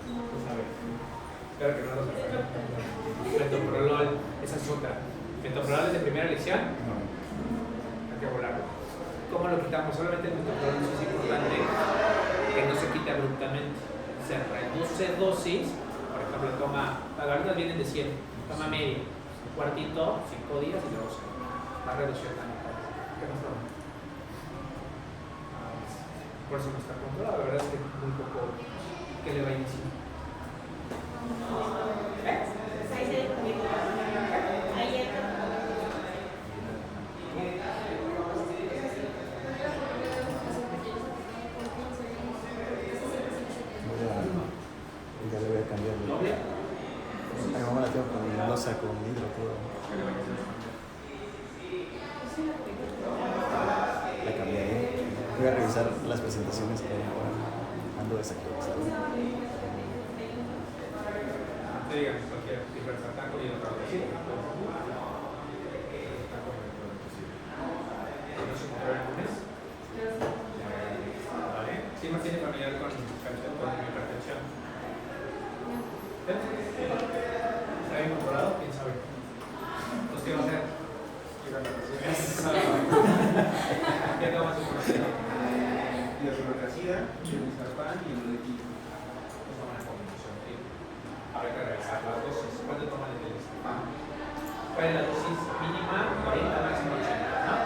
No sabe. Espero que no lo sepan. Metoprolol, esa es otra. Metoprolol es de primera elección. Hay que volarlo. ¿Cómo lo quitamos? Solamente el metoprolol es importante que no se quite abruptamente. Se reduce dosis. Por ejemplo, toma, las galletas vienen de 100, toma medio, cuartito, 5 días y luego se va reduciendo la mitad. ¿Qué más toma? Por eso no está controlado, la verdad es que muy poco que le va a iniciar.
Ya le voy a cambiar.
¿Doble?
A mi mamá la tengo con losa, con hidro, todo. La cambiaré. Voy a revisar las presentaciones que hay ahora. Ando desactualizado.
Te digan cualquier hipersaltaco y otra vez. ¿No se encontró el lunes? ¿Vale? ¿Sí más tiene familiar con hipertensión? ¿Está bien controlado? ¿Quién sabe? Entonces, ¿qué va a hacer? ¿Qué toma su conocido?
Hidroxida, Ilisartán y el equipo.
Es una buena combinación, ¿sí? Habrá que revisar las dosis. ¿Cuánto toman el Ilisartán? ¿Cuál es la dosis mínima? 40, máximo 80, ¿no?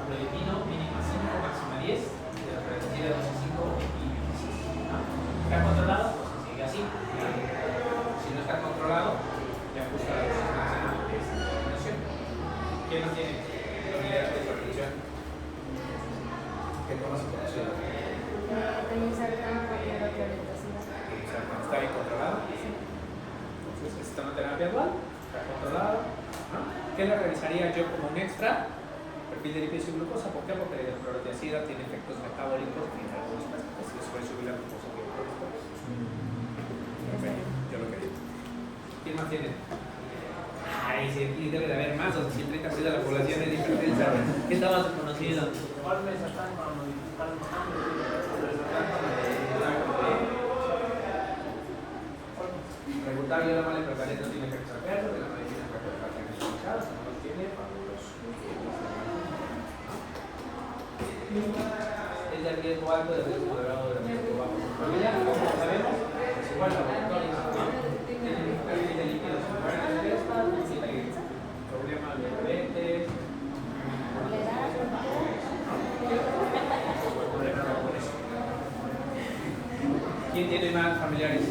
Amlodipino, mínima 5, máxima 10. Y la reducida dosis 5 y 16, ¿no? ¿Está controlado? Pues se sigue así. Si no está controlado, ya ajusta la dosis máxima de esta combinación. ¿Quién no tiene familiaridad de hipertensión? ¿Qué toma su conocido? ¿Está bien controlado? Entonces, ¿está en terapia dual? ¿Está controlado? ¿No? ¿Qué le revisaría yo como un extra? Perfil de lipidos y glucosa. ¿Por qué? Porque el hidroclorotiazida tiene efectos metabólicos en algunos pacientes y les puede subir la glucosa. Yo lo quería. ¿Quién más tiene? Ay, sí, aquí debe de haber más, o sea, si el 30% de la población es hipertensa. ¿Qué está más conocido? Preguntar yo la mala enfermedad no tiene efectos adversos, de la medicina para tratar genes complicados, no los tiene, fabuloso. Es de riesgo alto, de riesgo moderado, de riesgo bajo. Familia, ¿cómo lo sabemos? Igual laboratorio, ¿no? Tienen perfil de lípidos fuertes, problemas de diabetes. ¿Quién tiene más familiares?